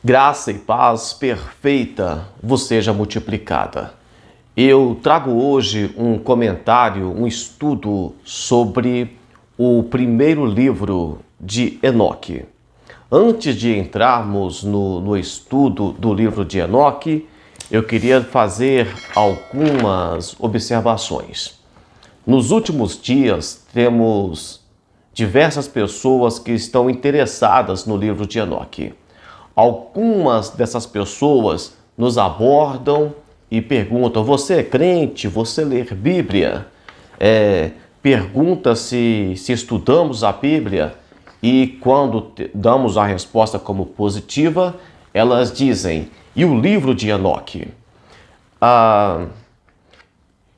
Graça e paz perfeita vos seja multiplicada. Eu trago hoje um comentário, um estudo sobre o primeiro livro de Enoque. Antes de entrarmos no estudo do livro de Enoque, eu queria fazer algumas observações. Nos últimos dias, temos diversas pessoas que estão interessadas no livro de Enoque. Algumas dessas pessoas nos abordam e perguntam: você é crente? Você lê Bíblia? Pergunta se estudamos a Bíblia, e quando damos a resposta como positiva, elas dizem: e o livro de Enoque?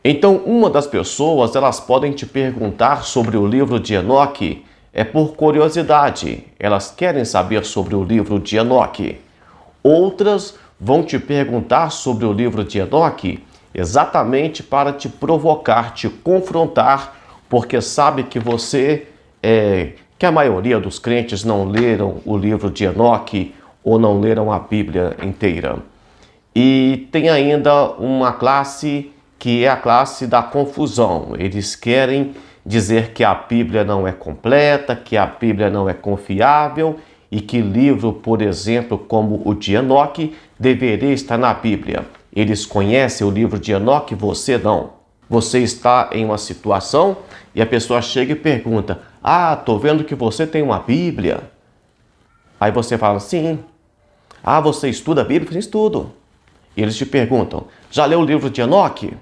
Então, uma das pessoas, elas podem te perguntar sobre o livro de Enoque por curiosidade. Elas querem saber sobre o livro de Enoque. Outras vão te perguntar sobre o livro de Enoque exatamente para te provocar, te confrontar, porque sabe que que a maioria dos crentes não leram o livro de Enoque ou não leram a Bíblia inteira. E tem ainda uma classe que é a classe da confusão. Eles querem dizer que a Bíblia não é completa, que a Bíblia não é confiável e que livro, por exemplo, como o de Enoque, deveria estar na Bíblia. Eles conhecem o livro de Enoque, você não. Você está em uma situação e a pessoa chega e pergunta: tô vendo que você tem uma Bíblia. Aí você fala: sim. Você estuda a Bíblia? Eu estudo. E eles te perguntam: já leu o livro de Enoque?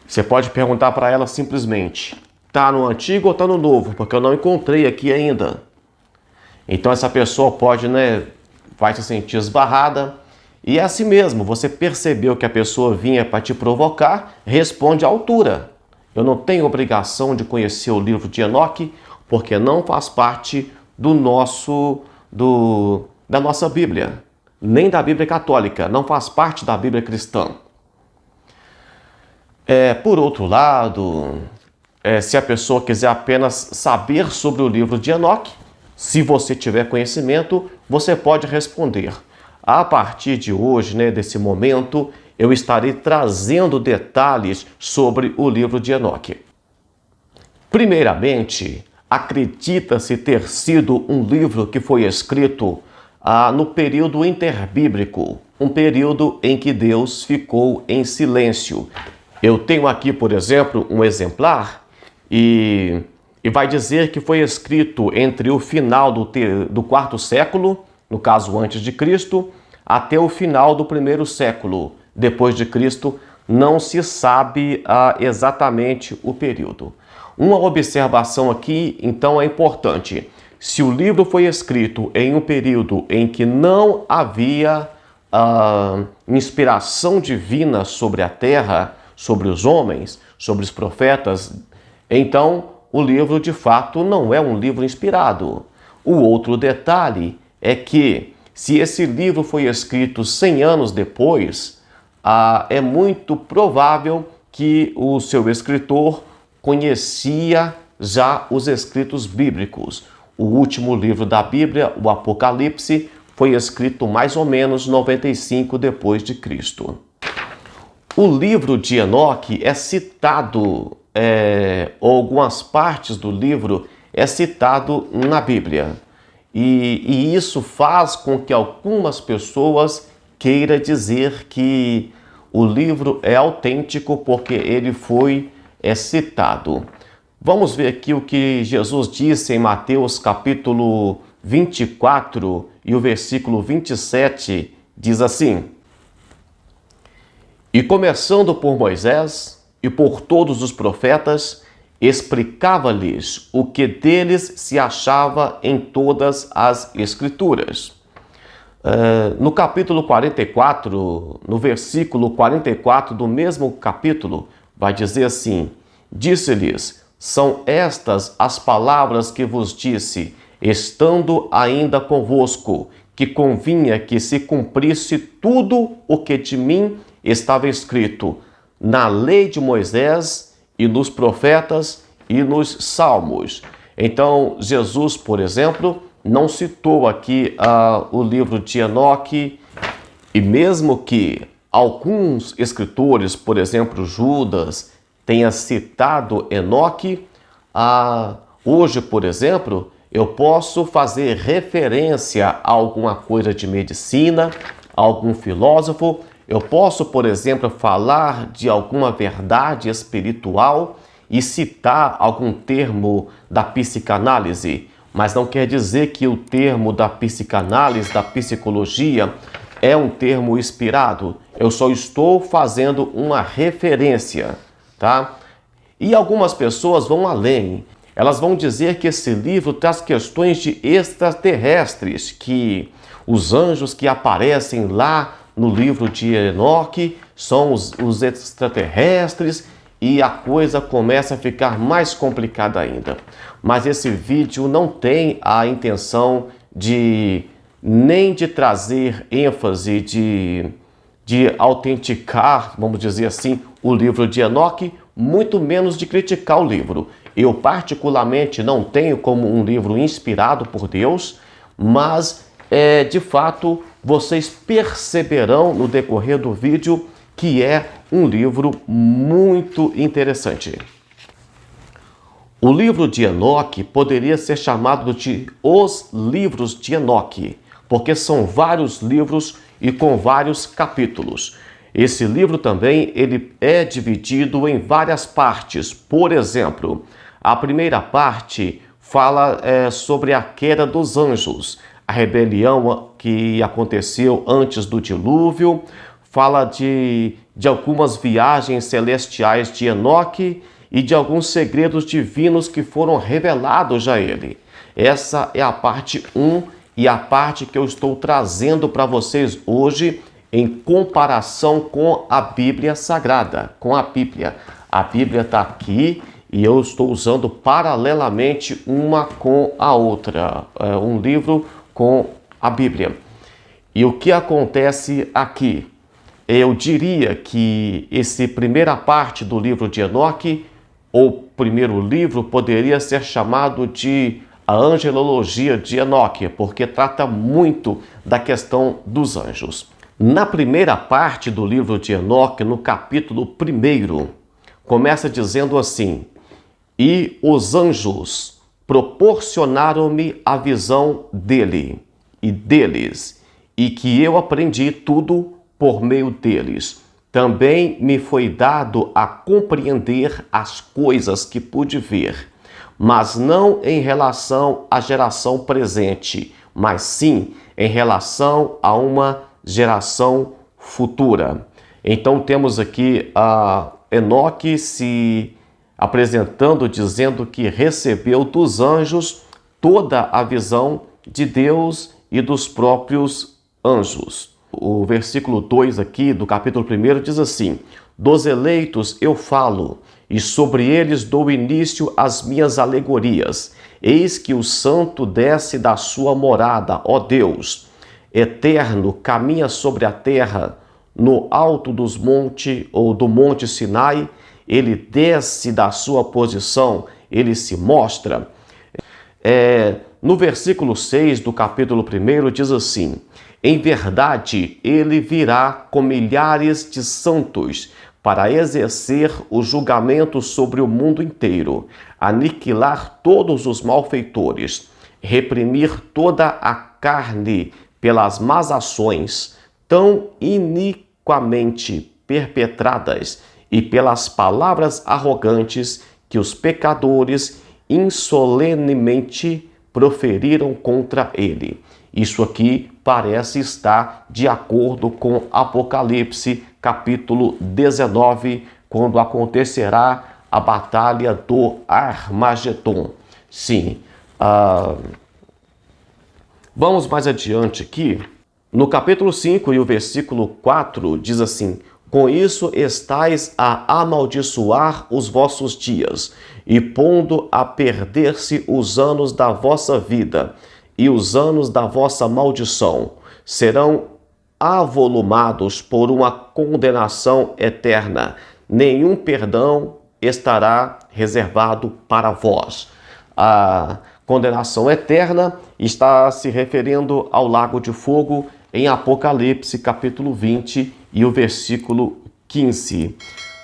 Você pode perguntar para ela simplesmente: está no Antigo ou está no Novo? Porque eu não encontrei aqui ainda. Então essa pessoa vai se sentir esbarrada. E é assim mesmo, você percebeu que a pessoa vinha para te provocar, responde à altura. Eu não tenho obrigação de conhecer o livro de Enoque, porque não faz parte da nossa Bíblia, nem da Bíblia católica, não faz parte da Bíblia cristã. Por outro lado, se a pessoa quiser apenas saber sobre o livro de Enoque, se você tiver conhecimento, você pode responder. A partir de hoje, desse momento, eu estarei trazendo detalhes sobre o livro de Enoque. Primeiramente, acredita-se ter sido um livro que foi escrito no período interbíblico, um período em que Deus ficou em silêncio. Eu tenho aqui, por exemplo, um exemplar e vai dizer que foi escrito entre o final do quarto século, no caso antes de Cristo, até o final do primeiro século depois de Cristo. Não se sabe exatamente o período. Uma observação aqui, então, é importante. Se o livro foi escrito em um período em que não havia inspiração divina sobre a terra, sobre os homens, sobre os profetas, então o livro de fato não é um livro inspirado. O outro detalhe é que, se esse livro foi escrito 100 anos depois, é muito provável que o seu escritor conhecia já os escritos bíblicos. O último livro da Bíblia, o Apocalipse, foi escrito mais ou menos 95 depois de Cristo. O livro de Enoque é citado, ou algumas partes do livro é citado na Bíblia. E isso faz com que algumas pessoas queiram dizer que o livro é autêntico porque ele foi citado. Vamos ver aqui o que Jesus disse em Mateus capítulo 24 e o versículo 27 diz assim: e começando por Moisés e por todos os profetas, explicava-lhes o que deles se achava em todas as Escrituras. No capítulo 44, no versículo 44 do mesmo capítulo, vai dizer assim: disse-lhes: são estas as palavras que vos disse, estando ainda convosco, que convinha que se cumprisse tudo o que de mim estava escrito na lei de Moisés e nos profetas e nos salmos. Então, Jesus, por exemplo, não citou aqui o livro de Enoque, e mesmo que alguns escritores, por exemplo, Judas, tenha citado Enoque, hoje, por exemplo, eu posso fazer referência a alguma coisa de medicina, a algum filósofo, eu posso, por exemplo, falar de alguma verdade espiritual e citar algum termo da psicanálise, mas não quer dizer que o termo da psicanálise, da psicologia, é um termo inspirado. Eu só estou fazendo uma referência, tá? E algumas pessoas vão além. Elas vão dizer que esse livro traz questões de extraterrestres, que os anjos que aparecem lá no livro de Enoque são os extraterrestres, e a coisa começa a ficar mais complicada ainda. Mas esse vídeo não tem a intenção nem de trazer ênfase, de autenticar, vamos dizer assim, o livro de Enoque, muito menos de criticar o livro. Eu particularmente não tenho como um livro inspirado por Deus, mas de fato vocês perceberão no decorrer do vídeo que é um livro muito interessante. O livro de Enoque poderia ser chamado de Os Livros de Enoque, porque são vários livros e com vários capítulos. Esse livro também ele é dividido em várias partes. Por exemplo, a primeira parte fala sobre a queda dos anjos, a rebelião que aconteceu antes do dilúvio, fala de algumas viagens celestiais de Enoque e de alguns segredos divinos que foram revelados a ele. Essa é a parte 1 e a parte que eu estou trazendo para vocês hoje em comparação com a Bíblia Sagrada, com a Bíblia. A Bíblia está aqui e eu estou usando paralelamente uma com a outra, um livro com a Bíblia. E o que acontece aqui? Eu diria que essa primeira parte do livro de Enoque, ou primeiro livro, poderia ser chamado de a angelologia de Enoque, porque trata muito da questão dos anjos. Na primeira parte do livro de Enoque, no capítulo 1, começa dizendo assim: e os anjos proporcionaram-me a visão dele e deles, e que eu aprendi tudo por meio deles. Também me foi dado a compreender as coisas que pude ver, mas não em relação à geração presente, mas sim em relação a uma geração futura. Então temos aqui Enoque se apresentando, dizendo que recebeu dos anjos toda a visão de Deus e dos próprios anjos. O versículo 2 aqui do capítulo 1 diz assim: dos eleitos eu falo, e sobre eles dou início às minhas alegorias. Eis que o santo desce da sua morada, ó Deus, eterno, caminha sobre a terra, no alto dos montes, ou do monte Sinai, ele desce da sua posição, ele se mostra. No versículo 6 do capítulo 1 diz assim: em verdade, ele virá com milhares de santos para exercer o julgamento sobre o mundo inteiro, aniquilar todos os malfeitores, reprimir toda a carne pelas más ações tão iniquamente perpetradas e pelas palavras arrogantes que os pecadores insolenemente proferiram contra ele. Isso aqui parece estar de acordo com Apocalipse, capítulo 19, quando acontecerá a batalha do Armagedon. Sim. Vamos mais adiante aqui. No capítulo 5 e o versículo 4 diz assim: com isso estais a amaldiçoar os vossos dias, e pondo a perder-se os anos da vossa vida, e os anos da vossa maldição serão avolumados por uma condenação eterna. Nenhum perdão estará reservado para vós. condenação eterna, está se referindo ao lago de fogo em Apocalipse, capítulo 20 e o versículo 15.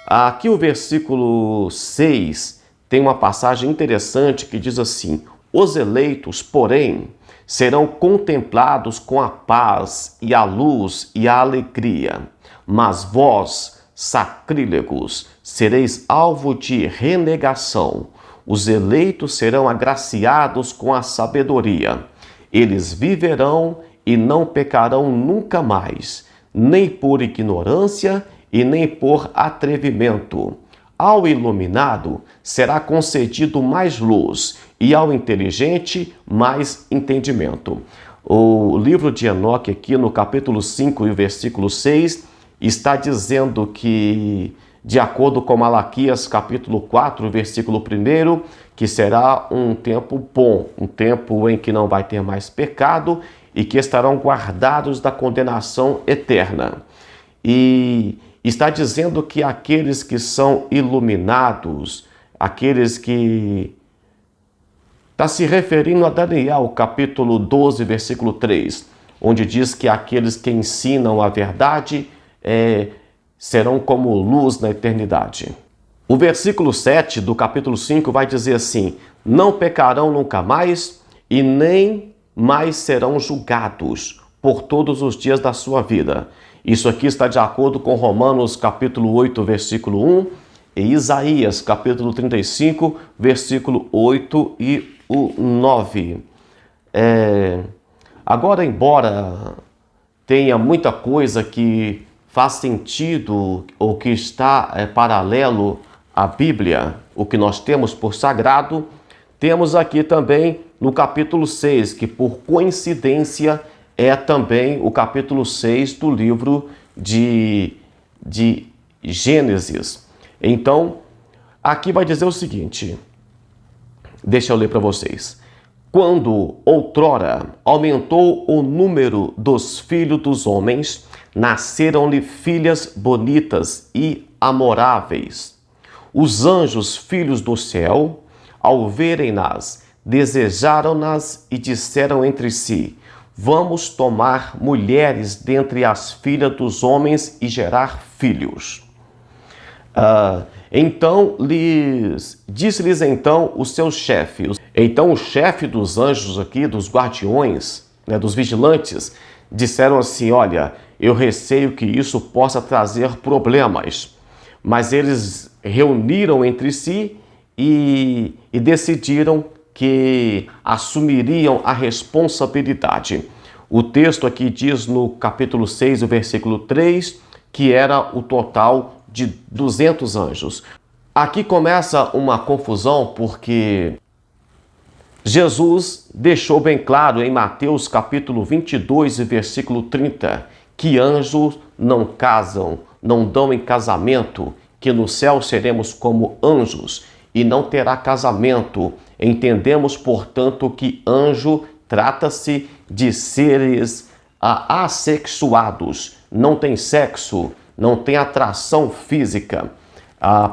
Aqui o versículo 6 tem uma passagem interessante que diz assim: os eleitos, porém, serão contemplados com a paz e a luz e a alegria, mas vós, sacrílegos, sereis alvo de renegação. Os eleitos serão agraciados com a sabedoria. Eles viverão e não pecarão nunca mais, nem por ignorância e nem por atrevimento. Ao iluminado será concedido mais luz, e ao inteligente mais entendimento. O livro de Enoque, aqui no capítulo 5 e o versículo 6, está dizendo que, de acordo com Malaquias, capítulo 4, versículo 1, que será um tempo bom, um tempo em que não vai ter mais pecado e que estarão guardados da condenação eterna. E está dizendo que aqueles que são iluminados, aqueles que... Está se referindo a Daniel, capítulo 12, versículo 3, onde diz que aqueles que ensinam a verdade serão como luz na eternidade. O versículo 7 do capítulo 5 vai dizer assim: não pecarão nunca mais e nem mais serão julgados por todos os dias da sua vida. Isso aqui está de acordo com Romanos capítulo 8, versículo 1 e Isaías capítulo 35, versículo 8 e o 9. Agora, embora tenha muita coisa que faz sentido ou que está paralelo à Bíblia, o que nós temos por sagrado, temos aqui também no capítulo 6, que por coincidência é também o capítulo 6 do livro de Gênesis. Então, aqui vai dizer o seguinte, deixa eu ler para vocês. Quando outrora aumentou o número dos filhos dos homens, nasceram-lhe filhas bonitas e amoráveis. Os anjos, filhos do céu, ao verem-nas, desejaram-nas e disseram entre si: vamos tomar mulheres dentre as filhas dos homens e gerar filhos. Então disse-lhes então o seu chefe. Então o chefe dos anjos aqui, dos guardiões, dos vigilantes, disseram assim: olha, eu receio que isso possa trazer problemas. Mas eles reuniram entre si e decidiram que assumiriam a responsabilidade. O texto aqui diz no capítulo 6, o versículo 3, que era o total de 200 anjos. Aqui começa uma confusão porque Jesus deixou bem claro em Mateus capítulo 22 e versículo 30 que anjos não casam, não dão em casamento, que no céu seremos como anjos e não terá casamento. Entendemos, portanto, que anjo trata-se de seres assexuados, não tem sexo, não tem atração física.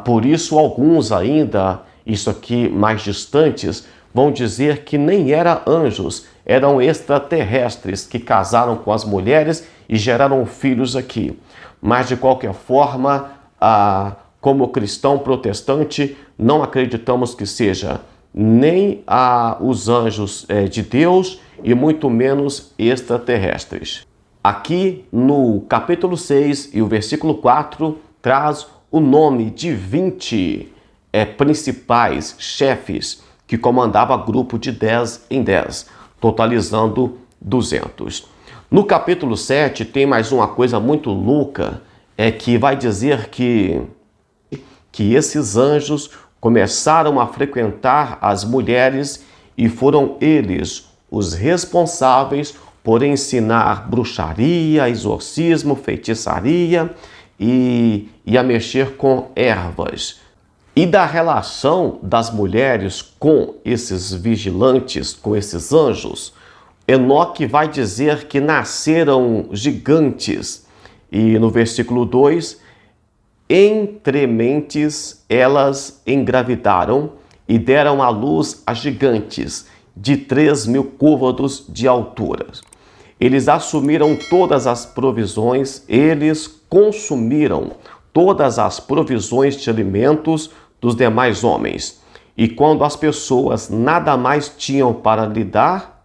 Por isso, alguns ainda, isso aqui mais distantes, vão dizer que nem eram anjos, eram extraterrestres que casaram com as mulheres e geraram filhos aqui. Mas, de qualquer forma, como cristão protestante, não acreditamos que seja nem os anjos de Deus e muito menos extraterrestres. Aqui no capítulo 6 e o versículo 4 traz o nome de 20 principais chefes que comandava grupo de 10 em 10, totalizando 200. No capítulo 7 tem mais uma coisa muito louca, que vai dizer que esses anjos começaram a frequentar as mulheres e foram eles os responsáveis por ensinar bruxaria, exorcismo, feitiçaria e a mexer com ervas. E da relação das mulheres com esses vigilantes, com esses anjos, Enoque vai dizer que nasceram gigantes. E no versículo 2, entre mentes elas engravidaram e deram à luz a gigantes, de 3.000 côvados de altura. Eles assumiram todas as provisões, eles consumiram todas as provisões de alimentos dos demais homens. E quando as pessoas nada mais tinham para lhe dar,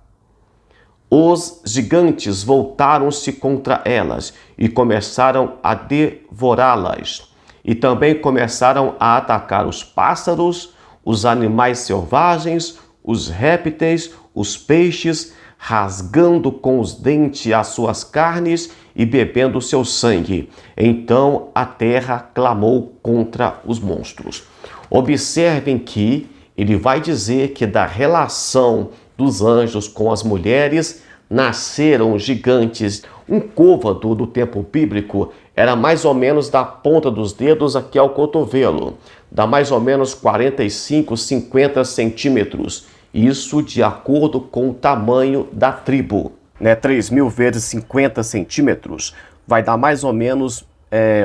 os gigantes voltaram-se contra elas e começaram a devorá-las. E também começaram a atacar os pássaros, os animais selvagens, os répteis, os peixes, rasgando com os dentes as suas carnes e bebendo seu sangue. Então a terra clamou contra os monstros. Observem que ele vai dizer que da relação dos anjos com as mulheres nasceram gigantes. Um côvado do tempo bíblico era mais ou menos da ponta dos dedos aqui ao cotovelo, dá mais ou menos 45, 50 centímetros. Isso de acordo com o tamanho da tribo. 3.000 vezes 50 centímetros vai dar mais ou menos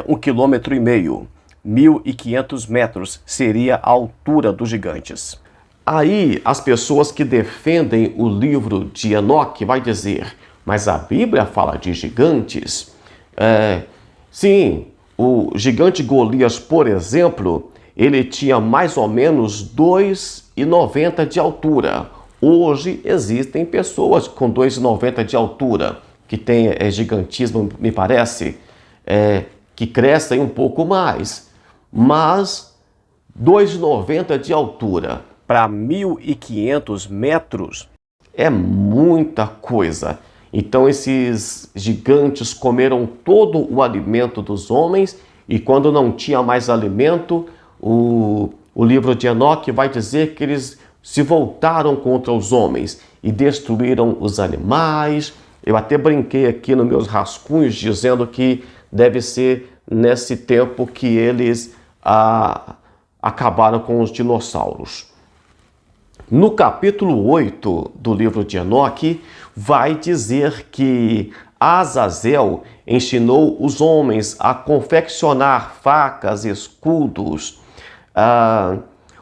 1,5 km. 1.500 metros seria a altura dos gigantes. Aí as pessoas que defendem o livro de Enoque vai dizer, mas a Bíblia fala de gigantes. Sim, o gigante Golias, por exemplo, ele tinha mais ou menos 2,90 de altura. Hoje existem pessoas com 2,90 de altura, que tem gigantismo, me parece, que crescem um pouco mais. Mas 2,90 de altura para 1.500 metros é muita coisa. Então esses gigantes comeram todo o alimento dos homens e quando não tinha mais alimento, o livro de Enoque vai dizer que eles se voltaram contra os homens e destruíram os animais. Eu até brinquei aqui nos meus rascunhos dizendo que deve ser nesse tempo que eles acabaram com os dinossauros. No capítulo 8 do livro de Enoque, vai dizer que Azazel ensinou os homens a confeccionar facas, escudos.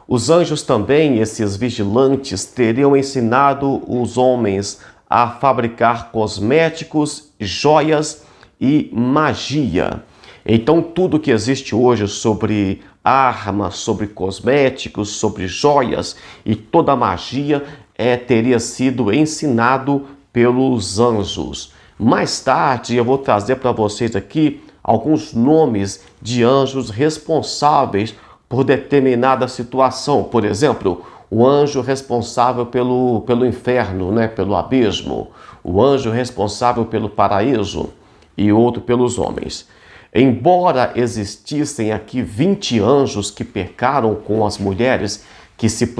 Os anjos também, esses vigilantes, teriam ensinado os homens a fabricar cosméticos, joias e magia. Então, tudo que existe hoje sobre armas, sobre cosméticos, sobre joias e toda a magia teria sido ensinado pelos anjos. Mais tarde eu vou trazer para vocês aqui alguns nomes de anjos responsáveis por determinada situação. Por exemplo, o anjo responsável pelo inferno, pelo abismo, o anjo responsável pelo paraíso e outro pelos homens. Embora existissem aqui 20 anjos que pecaram com as mulheres, que se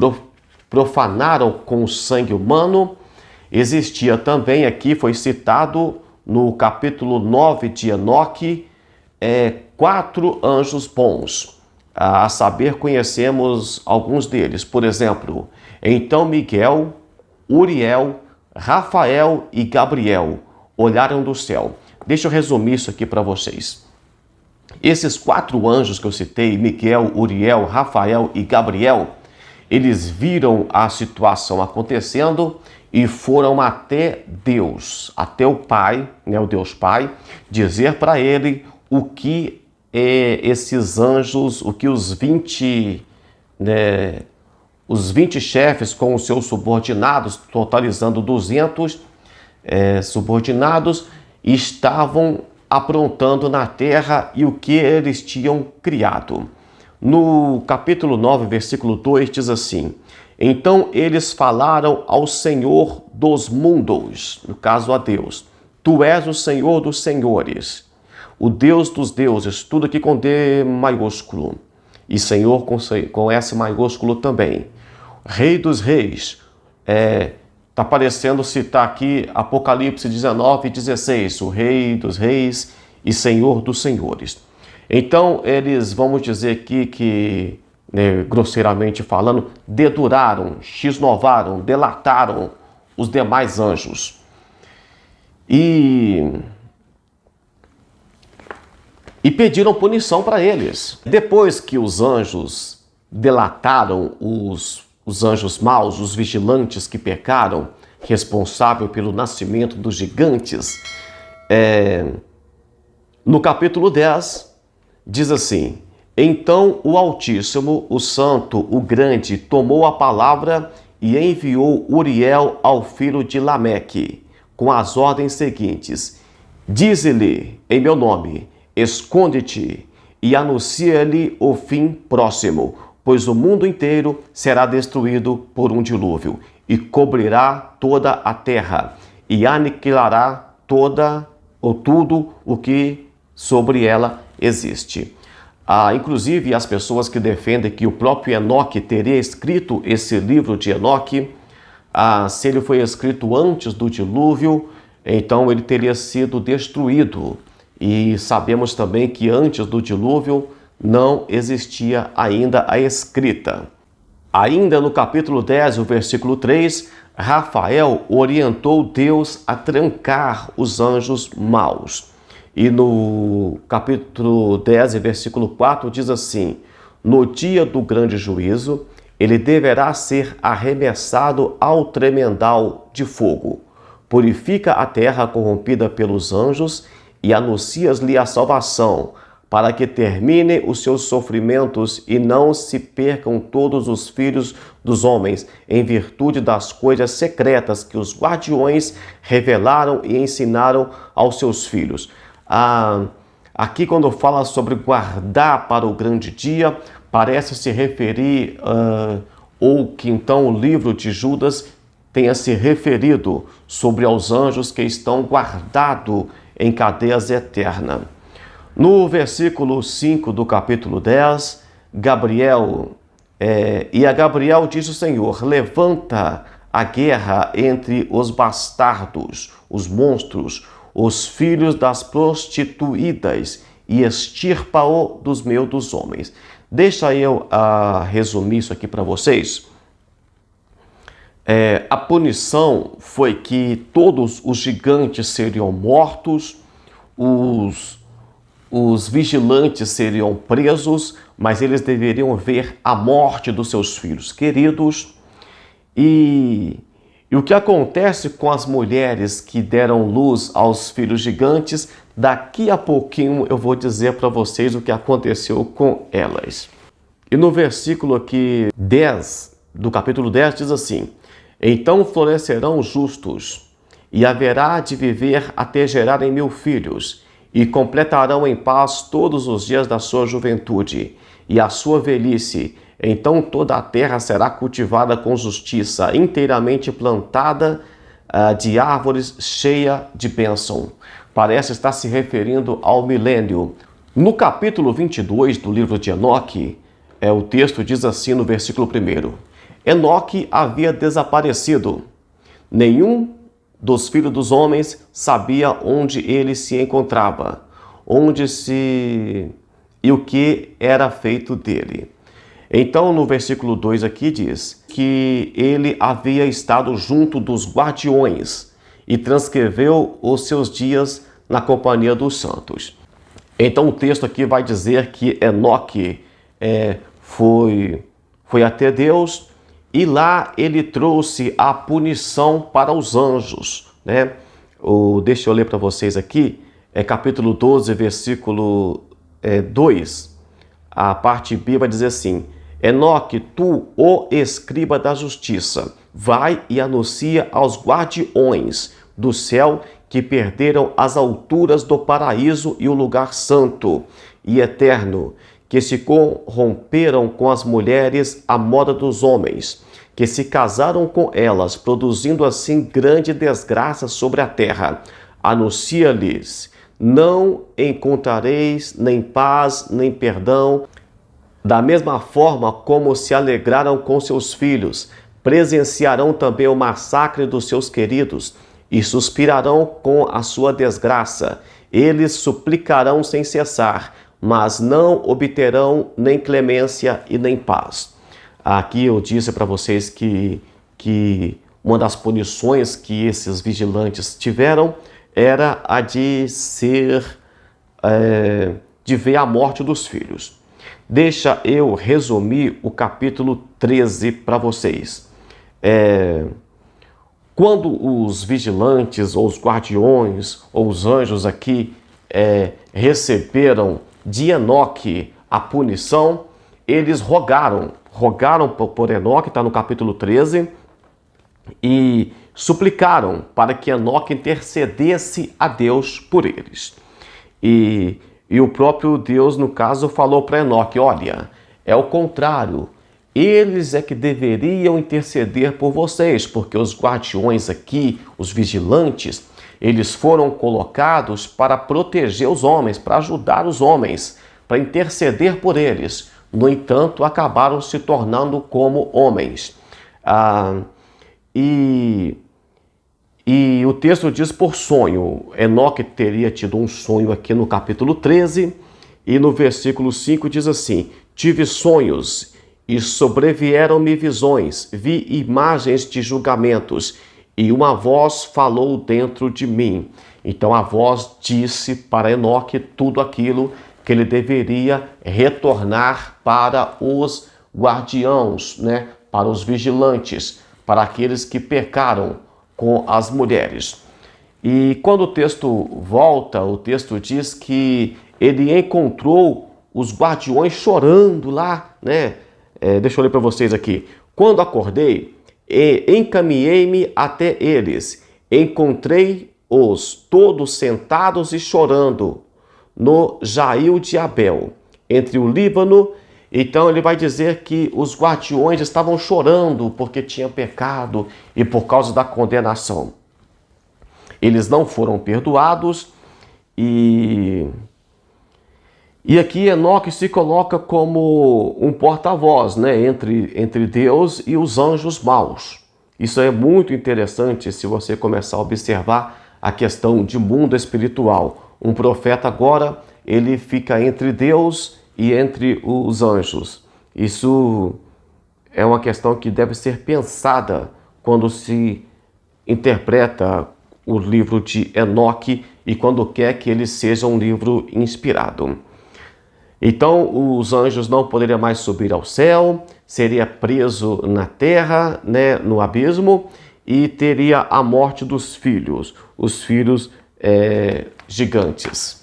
profanaram com o sangue humano, existia também aqui, foi citado no capítulo 9 de Enoque, 4 anjos bons. A saber, conhecemos alguns deles. Por exemplo, então Miguel, Uriel, Rafael e Gabriel olharam do céu. Deixa eu resumir isso aqui para vocês. Esses 4 anjos que eu citei, Miguel, Uriel, Rafael e Gabriel, eles viram a situação acontecendo e foram até Deus, até o Pai, o Deus Pai, dizer para ele o que esses anjos, o que os 20 chefes com os seus subordinados, totalizando 200 subordinados, estavam aprontando na terra e o que eles tinham criado. No capítulo 9, versículo 2, diz assim: então eles falaram ao Senhor dos mundos, no caso a Deus, tu és o Senhor dos senhores, o Deus dos deuses, tudo aqui com D maiúsculo, e Senhor com S maiúsculo também, Rei dos reis. Está parecendo citar aqui Apocalipse 19, 16, o Rei dos reis e Senhor dos senhores. Então, eles, vamos dizer aqui que, grosseiramente falando, deduraram, xinovaram, delataram os demais anjos. E pediram punição para eles. Depois que os anjos delataram os os anjos maus, os vigilantes que pecaram, responsável pelo nascimento dos gigantes. No capítulo 10, diz assim: Então o Altíssimo, o Santo, o Grande, tomou a palavra e enviou Uriel ao filho de Lameque, com as ordens seguintes: Dize-lhe em meu nome, esconde-te, e anuncia-lhe o fim próximo, pois o mundo inteiro será destruído por um dilúvio, e cobrirá toda a terra, e aniquilará tudo o que sobre ela existe. Inclusive, as pessoas que defendem que o próprio Enoque teria escrito esse livro de Enoque, se ele foi escrito antes do dilúvio, então ele teria sido destruído. E sabemos também que antes do dilúvio não existia ainda a escrita. Ainda no capítulo 10, o versículo 3, Rafael orientou Deus a trancar os anjos maus. E no capítulo 10, versículo 4, diz assim: No dia do grande juízo, ele deverá ser arremessado ao tremendal de fogo. Purifica a terra corrompida pelos anjos e anuncias-lhe a salvação, para que termine os seus sofrimentos e não se percam todos os filhos dos homens, em virtude das coisas secretas que os guardiões revelaram e ensinaram aos seus filhos. Aqui, quando fala sobre guardar para o grande dia, parece se referir, ou que então o livro de Judas tenha se referido sobre aos anjos que estão guardados em cadeias eternas. No versículo 5 do capítulo 10, e a Gabriel disse o Senhor: Levanta a guerra entre os bastardos, os monstros, os filhos das prostituídas, e extirpa-o dos meio dos homens. Deixa eu resumir isso aqui para vocês. A punição foi que todos os gigantes seriam mortos, os vigilantes seriam presos, mas eles deveriam ver a morte dos seus filhos queridos. E o que acontece com as mulheres que deram luz aos filhos gigantes, daqui a pouquinho eu vou dizer para vocês o que aconteceu com elas. E no versículo aqui 10, do capítulo 10, diz assim: Então florescerão os justos, e haverá de viver até gerarem 1000 filhos, e completarão em paz todos os dias da sua juventude e a sua velhice. Então toda a terra será cultivada com justiça, inteiramente plantada de árvores, cheia de bênção. Parece estar se referindo ao milênio. No capítulo 22 do livro de Enoque, o texto diz assim no versículo 1: Enoque havia desaparecido. Nenhum dos filhos dos homens sabia onde ele se encontrava, e o que era feito dele. Então, no versículo 2 aqui diz que ele havia estado junto dos guardiões e transcreveu os seus dias na companhia dos santos. Então, o texto aqui vai dizer que Enoque foi até Deus, e lá ele trouxe a punição para os anjos, né? Deixa eu ler para vocês aqui, capítulo 12, versículo 2. A parte B vai dizer assim: Enoque, tu, o escriba da justiça, vai e anuncia aos guardiões do céu que perderam as alturas do paraíso e o lugar santo e eterno, que se corromperam com as mulheres à moda dos homens, que se casaram com elas, produzindo assim grande desgraça sobre a terra. Anuncia-lhes: não encontrareis nem paz, nem perdão, da mesma forma como se alegraram com seus filhos, presenciarão também o massacre dos seus queridos, e suspirarão com a sua desgraça. Eles suplicarão sem cessar, mas não obterão nem clemência e nem paz. Aqui eu disse para vocês que uma das punições que esses vigilantes tiveram era a de ver a morte dos filhos. Deixa eu resumir o capítulo 13 para vocês. Quando os vigilantes, ou os guardiões, ou os anjos aqui receberam de Enoque a punição, eles rogaram por Enoque, está no capítulo 13, e suplicaram para que Enoque intercedesse a Deus por eles. E o próprio Deus, no caso, falou para Enoque: olha, é o contrário, eles é que deveriam interceder por vocês, porque os guardiões aqui, os vigilantes, eles foram colocados para proteger os homens, para ajudar os homens, para interceder por eles. No entanto, acabaram se tornando como homens. E o texto diz por sonho. Enoque teria tido um sonho aqui no capítulo 13, e no versículo 5 diz assim: tive sonhos e sobrevieram-me visões, vi imagens de julgamentos, e uma voz falou dentro de mim. Então a voz disse para Enoque tudo aquilo que ele deveria retornar para os guardiãos, né? Para os vigilantes, para aqueles que pecaram com as mulheres. E quando o texto volta, o texto diz que ele encontrou os guardiões chorando lá, né? Deixa eu ler para vocês aqui. Quando acordei, encaminhei-me até eles, encontrei-os todos sentados e chorando no Jail de Abel, entre o Líbano. Então ele vai dizer que os guardiões estavam chorando porque tinham pecado e por causa da condenação. Eles não foram perdoados e aqui Enoque se coloca como um porta-voz, né, entre Deus e os anjos maus. Isso é muito interessante se você começar a observar a questão de mundo espiritual. Um profeta agora, ele fica entre Deus e entre os anjos. Isso é uma questão que deve ser pensada quando se interpreta o livro de Enoque e quando quer que ele seja um livro inspirado. Então, os anjos não poderiam mais subir ao céu, seria preso na terra, né, no abismo, e teria a morte dos filhos, os filhos gigantes.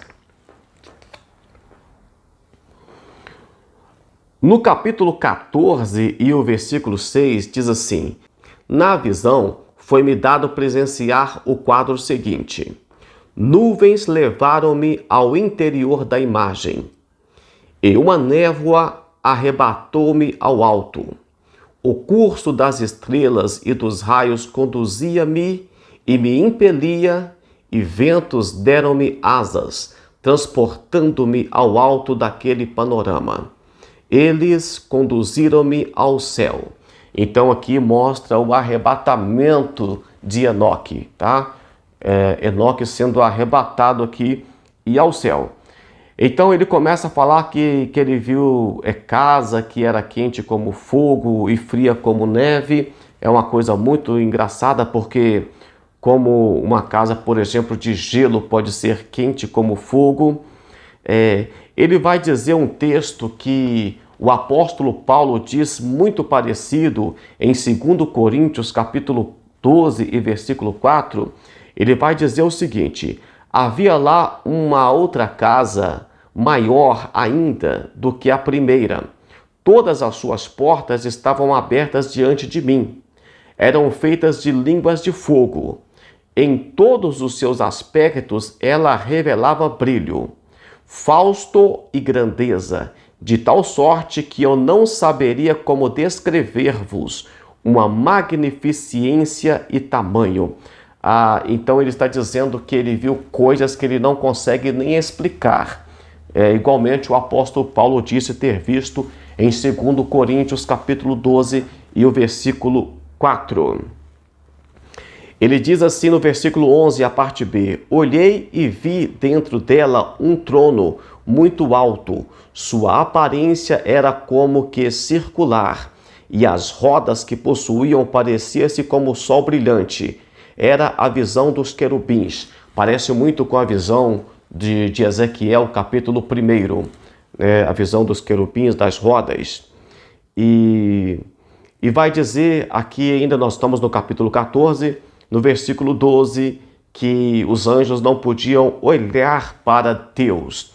No capítulo 14 e o versículo 6 diz assim: na visão foi-me dado presenciar o quadro seguinte: nuvens levaram-me ao interior da imagem, e uma névoa arrebatou-me ao alto. O curso das estrelas e dos raios conduzia-me e me impelia, e ventos deram-me asas, transportando-me ao alto daquele panorama. Eles conduziram-me ao céu. Então aqui mostra o arrebatamento de Enoque, tá? Enoque sendo arrebatado aqui e ao céu. Então ele começa a falar que ele viu casa que era quente como fogo e fria como neve. É uma coisa muito engraçada, porque como uma casa, por exemplo, de gelo pode ser quente como fogo. Ele vai dizer um texto que o apóstolo Paulo diz muito parecido em 2 Coríntios capítulo 12 e versículo 4. Ele vai dizer o seguinte: havia lá uma outra casa maior ainda do que a primeira. Todas as suas portas estavam abertas diante de mim. Eram feitas de línguas de fogo. Em todos os seus aspectos ela revelava brilho, fausto e grandeza, de tal sorte que eu não saberia como descrever-vos uma magnificência e tamanho. Então ele está dizendo que ele viu coisas que ele não consegue nem explicar. Igualmente o apóstolo Paulo disse ter visto em 2 Coríntios capítulo 12 e o versículo 4. Ele diz assim no versículo 11, a parte B: olhei e vi dentro dela um trono muito alto. Sua aparência era como que circular, e as rodas que possuíam pareciam-se como o sol brilhante. Era a visão dos querubins. Parece muito com a visão de Ezequiel, capítulo 1, a visão dos querubins, das rodas. E E vai dizer aqui, ainda nós estamos no capítulo 14, no versículo 12, que os anjos não podiam olhar para Deus.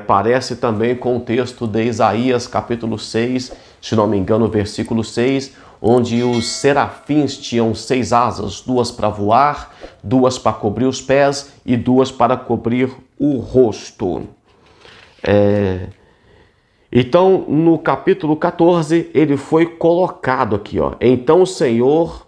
Parece também com o texto de Isaías, capítulo 6, se não me engano, versículo 6, onde os serafins tinham 6 asas, 2 para voar, 2 para cobrir os pés e 2 para cobrir o rosto. Então, no capítulo 14, ele foi colocado aqui, ó. Então o Senhor,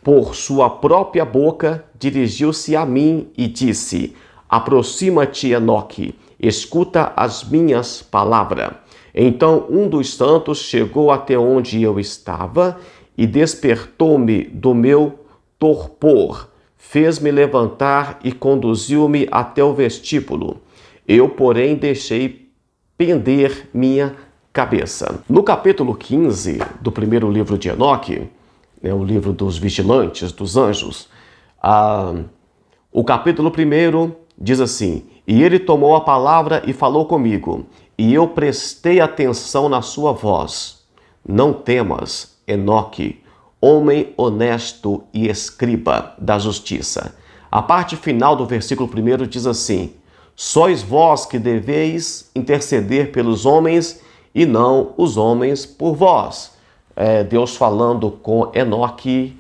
por sua própria boca, dirigiu-se a mim e disse: aproxima-te, Enoque, escuta as minhas palavras. Então um dos santos chegou até onde eu estava e despertou-me do meu torpor, fez-me levantar e conduziu-me até o vestíbulo. Eu, porém, deixei pender minha cabeça. No capítulo 15 do primeiro livro de Enoque, o livro dos vigilantes, dos anjos, o capítulo 1 diz assim: e ele tomou a palavra e falou comigo, e eu prestei atenção na sua voz. Não temas, Enoque, homem honesto e escriba da justiça. A parte final do versículo 1 diz assim: sois vós que deveis interceder pelos homens e não os homens por vós. Deus falando com Enoque,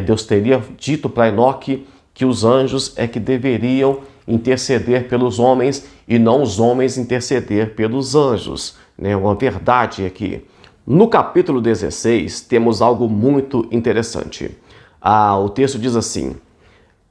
Deus teria dito para Enoque que os anjos é que deveriam interceder pelos homens e não os homens interceder pelos anjos. Uma verdade aqui. No capítulo 16 temos algo muito interessante. O texto diz assim,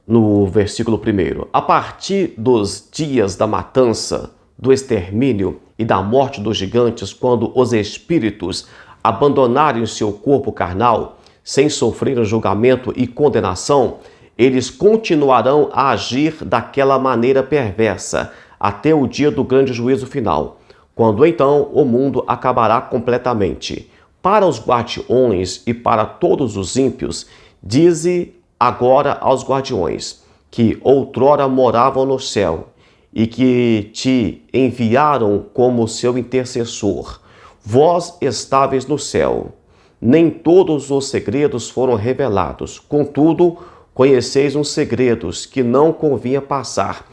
no versículo 1: a partir dos dias da matança, do extermínio e da morte dos gigantes, quando os espíritos abandonarem seu corpo carnal, sem sofrer julgamento e condenação, eles continuarão a agir daquela maneira perversa até o dia do grande juízo final, quando então o mundo acabará completamente. Para os guardiões e para todos os ímpios, dize agora aos guardiões, que outrora moravam no céu e que te enviaram como seu intercessor. Vós estáveis no céu. Nem todos os segredos foram revelados, contudo, conheceis uns segredos que não convinha passar.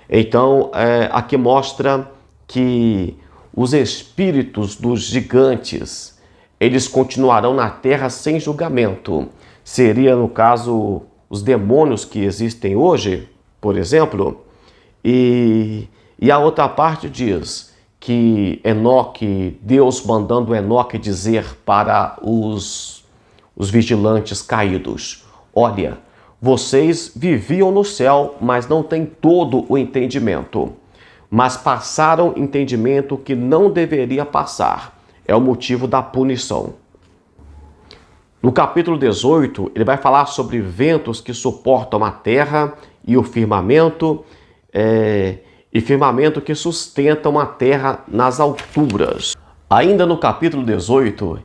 Então, aqui mostra que os espíritos dos gigantes, eles continuarão na terra sem julgamento. Seria, no caso, os demônios que existem hoje, por exemplo. E a outra parte diz que Enoque, Deus mandando Enoque dizer para os vigilantes caídos: olha, vocês viviam no céu, mas não têm todo o entendimento. Mas passaram entendimento que não deveria passar. É o motivo da punição. No capítulo 18, ele vai falar sobre ventos que suportam a terra e o firmamento, e firmamento que sustentam a terra nas alturas. Ainda no capítulo 18,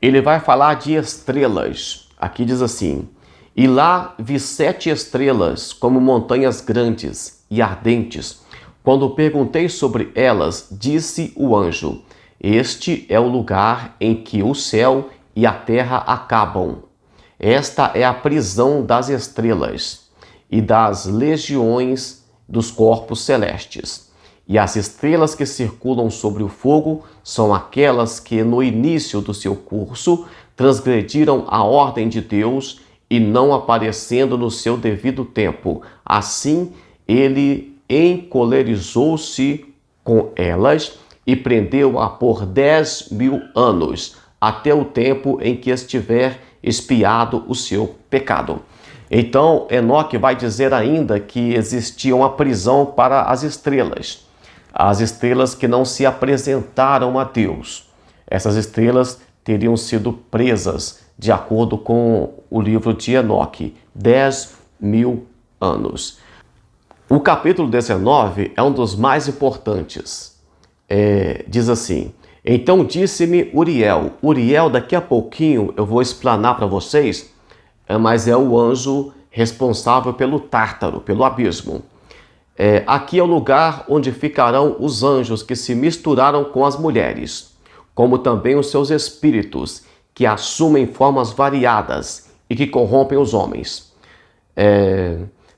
ele vai falar de estrelas. Aqui diz assim: e lá vi 7 estrelas como montanhas grandes e ardentes. Quando perguntei sobre elas, disse o anjo: este é o lugar em que o céu e a terra acabam. Esta é a prisão das estrelas e das legiões dos corpos celestes. E as estrelas que circulam sobre o fogo são aquelas que, no início do seu curso, transgrediram a ordem de Deus e não aparecendo no seu devido tempo. Assim, ele encolerizou-se com elas e prendeu-a por 10.000 anos, até o tempo em que estiver expiado o seu pecado. Então, Enoque vai dizer ainda que existia uma prisão para as estrelas que não se apresentaram a Deus. Essas estrelas teriam sido presas, de acordo com o livro de Enoque, 10.000 anos. O capítulo 19 é um dos mais importantes. Diz assim: então disse-me Uriel, daqui a pouquinho eu vou explanar para vocês, mas é o anjo responsável pelo Tártaro, pelo abismo. Aqui é o lugar onde ficarão os anjos que se misturaram com as mulheres, como também os seus espíritos, que assumem formas variadas e que corrompem os homens.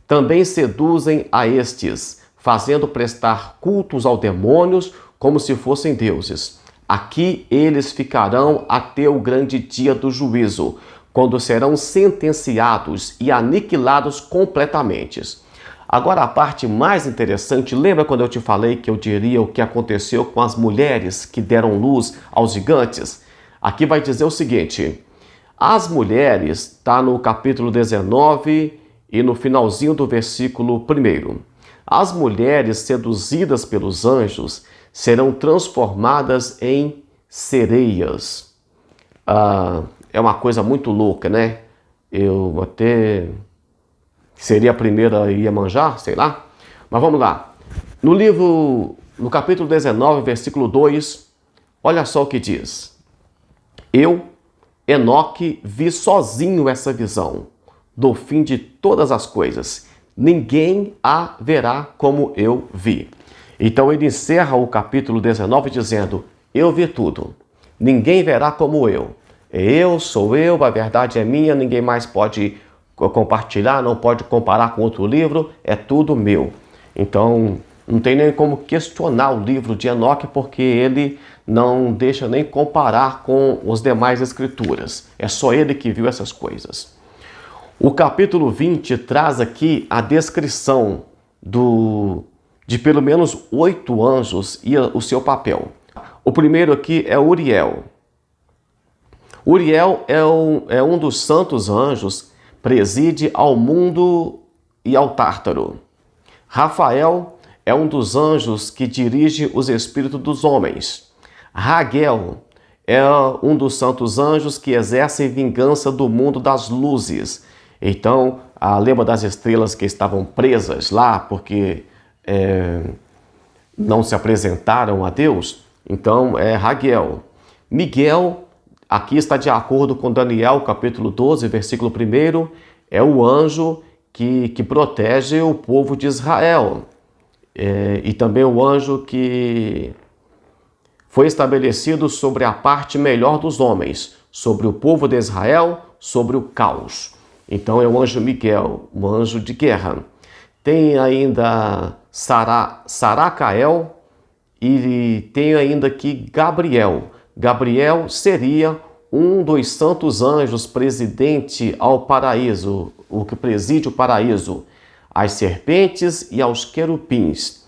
Também seduzem a estes, fazendo prestar cultos aos demônios como se fossem deuses. Aqui eles ficarão até o grande dia do juízo, quando serão sentenciados e aniquilados completamente. Agora a parte mais interessante, lembra quando eu te falei que eu diria o que aconteceu com as mulheres que deram luz aos gigantes? Aqui vai dizer o seguinte: as mulheres, está no capítulo 19 e no finalzinho do versículo 1. As mulheres seduzidas pelos anjos serão transformadas em sereias. É uma coisa muito louca, né? Eu até seria a primeira a Iemanjá, sei lá. Mas vamos lá. No capítulo 19, versículo 2, olha só o que diz. Eu, Enoque, vi sozinho essa visão do fim de todas as coisas. Ninguém a verá como eu vi. Então ele encerra o capítulo 19 dizendo: eu vi tudo. Ninguém verá como eu. Eu sou eu, a verdade é minha, ninguém mais pode compartilhar, não pode comparar com outro livro, é tudo meu. Então não tem nem como questionar o livro de Enoque, porque ele não deixa nem comparar com os demais escrituras. É só ele que viu essas coisas. O capítulo 20 traz aqui a descrição de pelo menos 8 anjos e o seu papel. O primeiro aqui é Uriel. Uriel é um dos santos anjos, preside ao mundo e ao Tártaro. Rafael é um dos anjos que dirige os espíritos dos homens. Raguel é um dos santos anjos que exerce vingança do mundo das luzes. Então, lembra das estrelas que estavam presas lá porque não se apresentaram a Deus? Então, é Raguel. Miguel, aqui está de acordo com Daniel, capítulo 12, versículo 1, é o anjo que protege o povo de Israel. E também o anjo que foi estabelecido sobre a parte melhor dos homens, sobre o povo de Israel, sobre o caos. Então é o anjo Miguel, um anjo de guerra. Tem ainda Saracael e tem ainda aqui Gabriel. Gabriel seria um dos santos anjos presidente ao paraíso, o que preside o paraíso, às serpentes e aos querubins.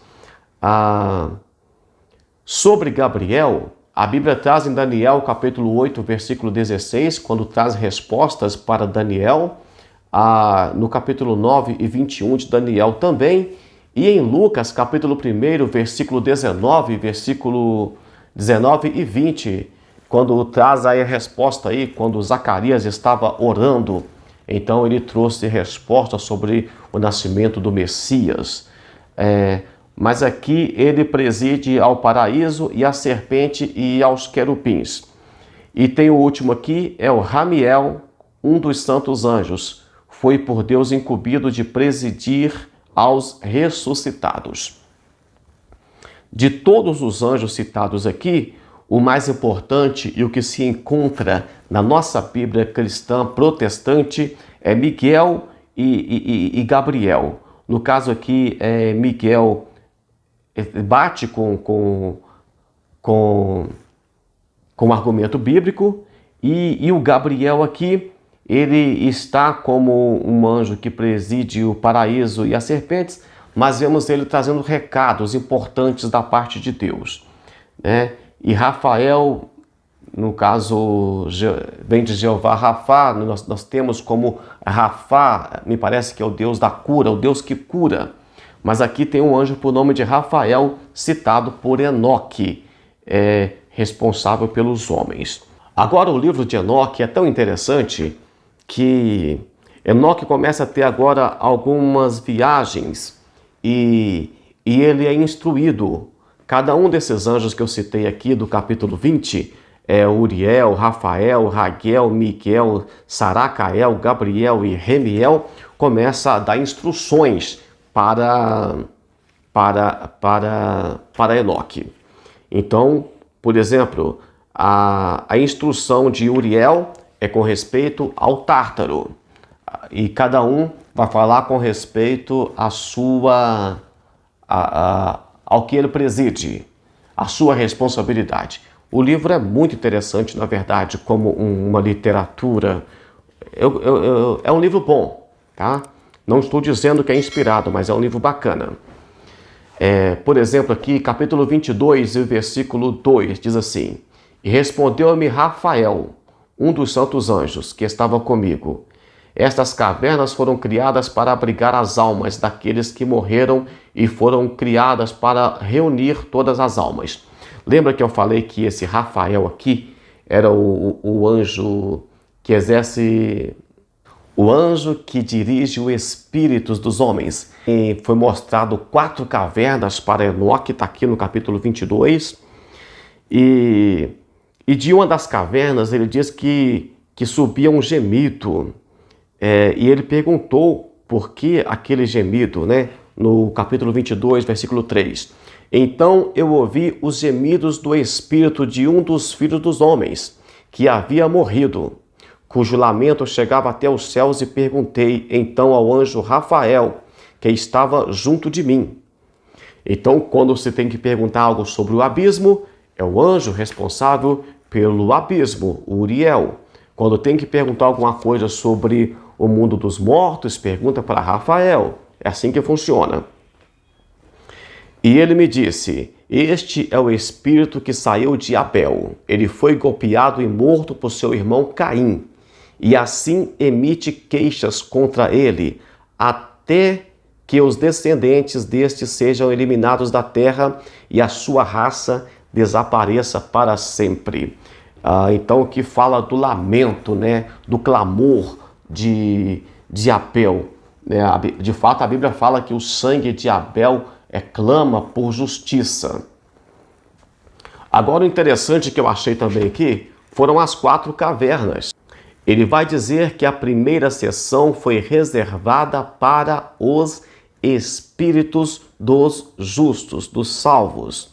Sobre Gabriel, a Bíblia traz em Daniel, capítulo 8, versículo 16, quando traz respostas para Daniel, no capítulo 9 e 21 de Daniel também, e em Lucas, capítulo 1, versículo 19, versículo 19 e 20, quando traz aí a resposta aí, quando Zacarias estava orando, então ele trouxe resposta sobre o nascimento do Messias. Mas aqui ele preside ao paraíso e à serpente e aos querubins. E tem o último aqui, é o Ramiel, um dos santos anjos. Foi por Deus incumbido de presidir aos ressuscitados. De todos os anjos citados aqui, o mais importante e o que se encontra na nossa Bíblia cristã protestante é Miguel e Gabriel. No caso aqui, Miguel bate com o argumento bíblico e o Gabriel aqui, ele está como um anjo que preside o paraíso e as serpentes, mas vemos ele trazendo recados importantes da parte de Deus, né? E Rafael, no caso, vem de Jeová Rafá, nós temos como Rafá, me parece que é o Deus da cura, o Deus que cura. Mas aqui tem um anjo por nome de Rafael, citado por Enoque, responsável pelos homens. Agora o livro de Enoque é tão interessante que Enoque começa a ter agora algumas viagens e ele é instruído. Cada um desses anjos que eu citei aqui do capítulo 20, Uriel, Rafael, Raguel, Miguel, Saracael, Gabriel e Remiel, começa a dar instruções para Enoque. Então, por exemplo, A instrução de Uriel é com respeito ao Tártaro. E cada um vai falar com respeito ao que ele preside, a sua responsabilidade. O livro é muito interessante, na verdade, como uma literatura. É um livro bom, tá? Não estou dizendo que é inspirado, mas é um livro bacana. Por exemplo, aqui, capítulo 22, versículo 2, diz assim: E respondeu-me Rafael, um dos santos anjos, que estava comigo. Estas cavernas foram criadas para abrigar as almas daqueles que morreram e foram criadas para reunir todas as almas. Lembra que eu falei que esse Rafael aqui era o anjo que exerce, o anjo que dirige os espíritos dos homens. E foi mostrado 4 cavernas para Enoque, está aqui no capítulo 22. E de uma das cavernas ele diz que subia um gemido. E ele perguntou por que aquele gemido, né? No capítulo 22, versículo 3. Então eu ouvi os gemidos do espírito de um dos filhos dos homens, que havia morrido, cujo lamento chegava até os céus, e perguntei então ao anjo Rafael, que estava junto de mim. Então, quando você tem que perguntar algo sobre o abismo, é o anjo responsável pelo abismo, Uriel. Quando tem que perguntar alguma coisa sobre o mundo dos mortos, pergunta para Rafael. É assim que funciona. E ele me disse: Este é o espírito que saiu de Abel. Ele foi golpeado e morto por seu irmão Caim. E assim emite queixas contra ele, até que os descendentes deste sejam eliminados da terra e a sua raça desapareça para sempre. Então, que fala do lamento, né, do clamor de Abel. De fato, a Bíblia fala que o sangue de Abel clama por justiça. Agora, o interessante que eu achei também aqui foram as 4 cavernas. Ele vai dizer que a primeira sessão foi reservada para os espíritos dos justos, dos salvos,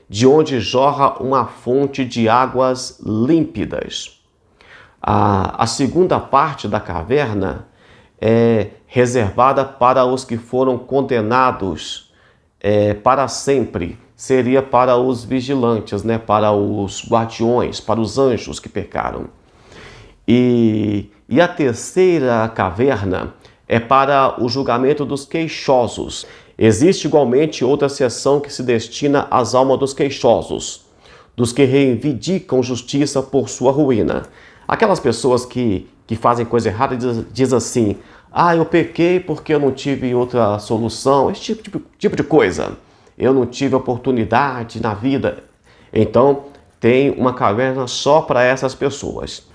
de onde jorra uma fonte de águas límpidas. A segunda parte da caverna é reservada para os que foram condenados para sempre. Seria para os vigilantes, né? Para os guardiões, para os anjos que pecaram. E a terceira caverna é para o julgamento dos queixosos. Existe igualmente outra seção que se destina às almas dos queixosos, dos que reivindicam justiça por sua ruína. Aquelas pessoas que fazem coisa errada diz assim: eu pequei porque eu não tive outra solução, esse tipo de coisa. Eu não tive oportunidade na vida. Então, tem uma caverna só para essas pessoas.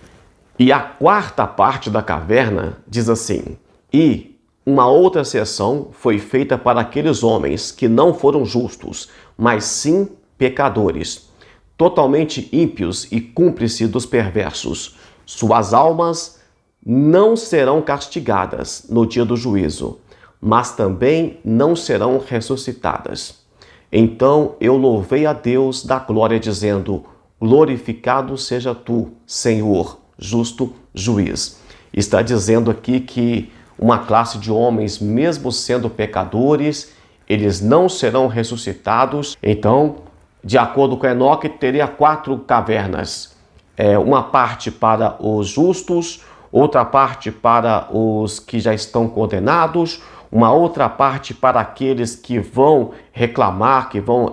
E a quarta parte da caverna diz assim: E uma outra seção foi feita para aqueles homens que não foram justos, mas sim pecadores, totalmente ímpios e cúmplices dos perversos. Suas almas não serão castigadas no dia do juízo, mas também não serão ressuscitadas. Então eu louvei a Deus da glória, dizendo: Glorificado seja tu, Senhor, justo juiz. Está dizendo aqui que uma classe de homens, mesmo sendo pecadores, eles não serão ressuscitados. Então, de acordo com Enoque, teria 4 cavernas. Uma parte para os justos, outra parte para os que já estão condenados, uma outra parte para aqueles que vão reclamar, que vão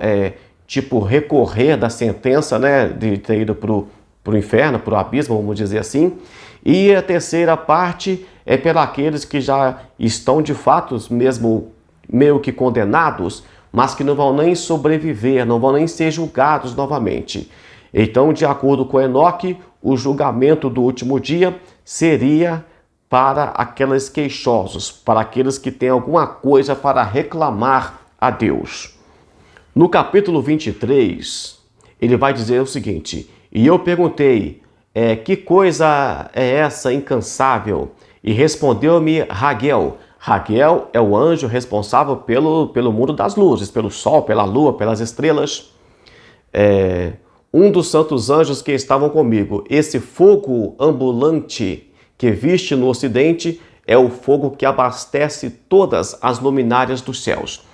recorrer da sentença, né, de ter ido para o inferno, para o abismo, vamos dizer assim. E a terceira parte é para aqueles que já estão de fato mesmo meio que condenados, mas que não vão nem sobreviver, não vão nem ser julgados novamente. Então, de acordo com Enoque, o julgamento do último dia seria para aqueles queixosos, para aqueles que têm alguma coisa para reclamar a Deus. No capítulo 23, ele vai dizer o seguinte: E eu perguntei, que coisa é essa incansável? E respondeu-me Raguel. Raguel é o anjo responsável pelo mundo das luzes, pelo sol, pela lua, pelas estrelas. um dos santos anjos que estavam comigo. Esse fogo ambulante que viste no ocidente é o fogo que abastece todas as luminárias dos céus.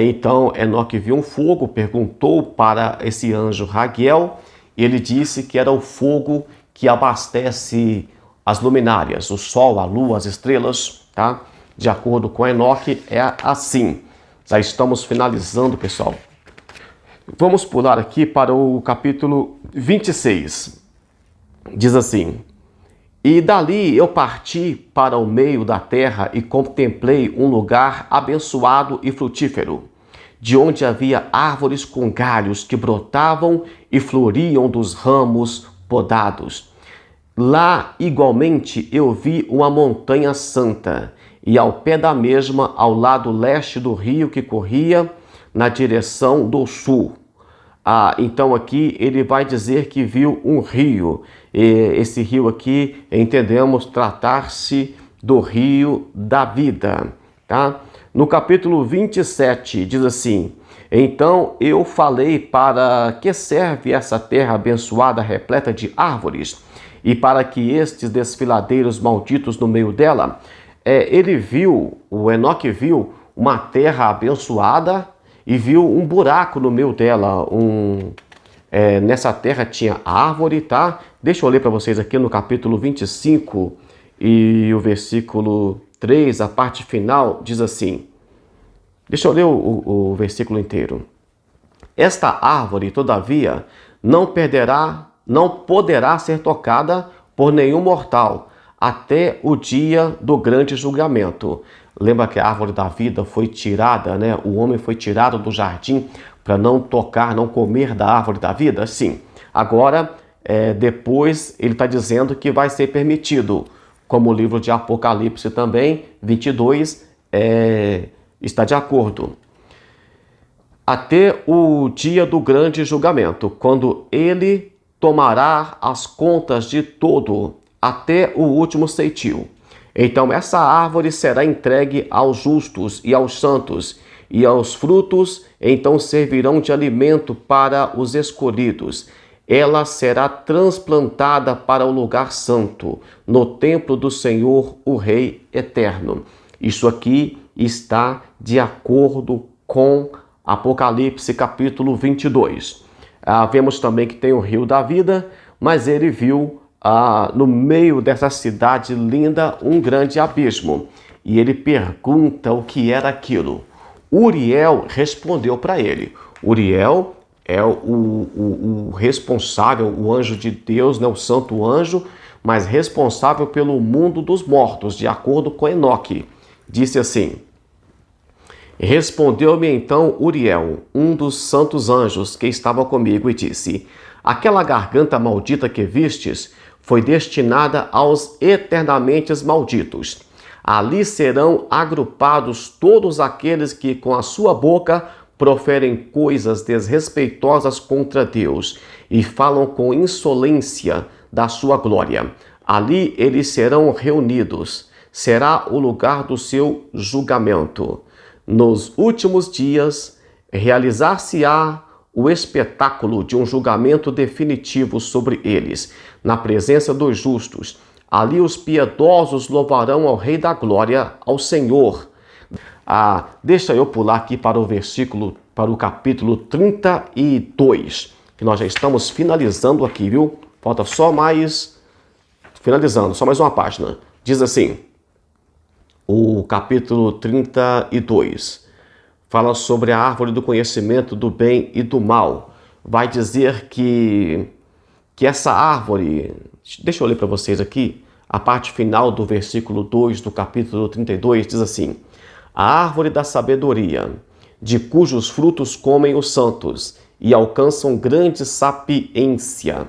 Então Enoque viu um fogo, perguntou para esse anjo Raguel, e ele disse que era o fogo que abastece as luminárias, o sol, a lua, as estrelas, tá? De acordo com Enoque, é assim. Já estamos finalizando, pessoal. Vamos pular aqui para o capítulo 26. Diz assim: E dali eu parti para o meio da terra e contemplei um lugar abençoado e frutífero, de onde havia árvores com galhos que brotavam e floriam dos ramos podados. Lá, igualmente, eu vi uma montanha santa, e ao pé da mesma, ao lado leste do rio que corria na direção do sul. Então aqui ele vai dizer que viu um rio. Esse rio aqui, entendemos tratar-se do rio da vida, tá? No capítulo 27 diz assim: Então eu falei, para que serve essa terra abençoada repleta de árvores, e para que estes desfiladeiros malditos no meio dela? O Enoque viu uma terra abençoada e viu um buraco no meio dela. Nessa terra tinha árvore, tá? Deixa eu ler para vocês aqui no capítulo 25 e o versículo 3, a parte final, diz assim. Deixa eu ler o versículo inteiro. Esta árvore, todavia, não poderá ser tocada por nenhum mortal, até o dia do grande julgamento. Lembra que a árvore da vida foi tirada, né? O homem foi tirado do jardim para não tocar, não comer da árvore da vida? Sim. Agora, depois, ele está dizendo que vai ser permitido. Como o livro de Apocalipse também, 22, está de acordo. Até o dia do grande julgamento, quando ele tomará as contas de todo, até o último ceitil. Então essa árvore será entregue aos justos e aos santos, e aos frutos então servirão de alimento para os escolhidos. Ela será transplantada para o lugar santo, no templo do Senhor, o Rei eterno. Isso aqui está de acordo com Apocalipse capítulo 22. Vemos também que tem o rio da vida, mas ele viu no meio dessa cidade linda um grande abismo. E ele pergunta o que era aquilo. Uriel respondeu para ele. Uriel é o responsável, o anjo de Deus, né, o santo anjo, mas responsável pelo mundo dos mortos, de acordo com Enoque. Disse assim: Respondeu-me então Uriel, um dos santos anjos que estava comigo, e disse: Aquela garganta maldita que vistes foi destinada aos eternamente malditos. Ali serão agrupados todos aqueles que com a sua boca proferem coisas desrespeitosas contra Deus e falam com insolência da sua glória. Ali eles serão reunidos. Será o lugar do seu julgamento. Nos últimos dias, realizar-se-á o espetáculo de um julgamento definitivo sobre eles, na presença dos justos. Ali os piedosos louvarão ao Rei da Glória, ao Senhor. Deixa eu pular aqui para o capítulo 32, que nós já estamos finalizando aqui, viu? Falta só mais uma página. Diz assim, o capítulo 32. Fala sobre a árvore do conhecimento do bem e do mal. Vai dizer que essa árvore... Deixa eu ler para vocês aqui. A parte final do versículo 2 do capítulo 32 diz assim: A árvore da sabedoria, de cujos frutos comem os santos e alcançam grande sapiência.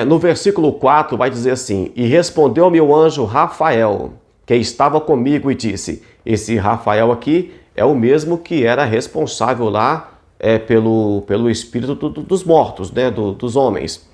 No versículo 4 vai dizer assim: E respondeu-me o anjo Rafael, que estava comigo, e disse... Esse Rafael aqui é o mesmo que era responsável lá pelo espírito dos mortos, né, dos homens.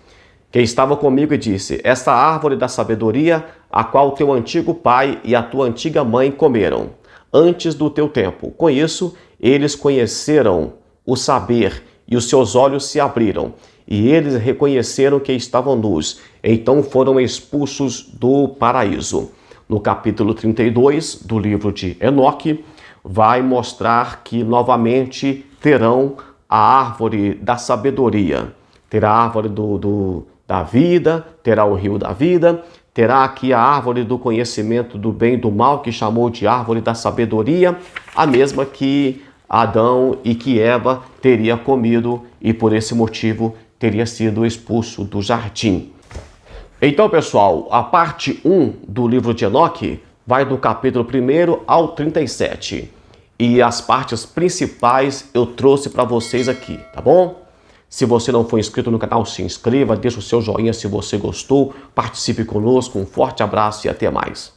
Que estava comigo e disse: Esta árvore da sabedoria, a qual teu antigo pai e a tua antiga mãe comeram, antes do teu tempo. Com isso, eles conheceram o saber e os seus olhos se abriram, e eles reconheceram que estavam nus. Então foram expulsos do paraíso. No capítulo 32 do livro de Enoque, vai mostrar que novamente terão a árvore da sabedoria. Terá a árvore da vida, terá o rio da vida, terá aqui a árvore do conhecimento do bem e do mal, que chamou de árvore da sabedoria, a mesma que Adão e que Eva teria comido e por esse motivo teria sido expulso do jardim. Então, pessoal, a parte 1 do livro de Enoque vai do capítulo 1 ao 37. E as partes principais eu trouxe para vocês aqui, tá bom? Se você não for inscrito no canal, se inscreva, deixa o seu joinha se você gostou, participe conosco, um forte abraço e até mais.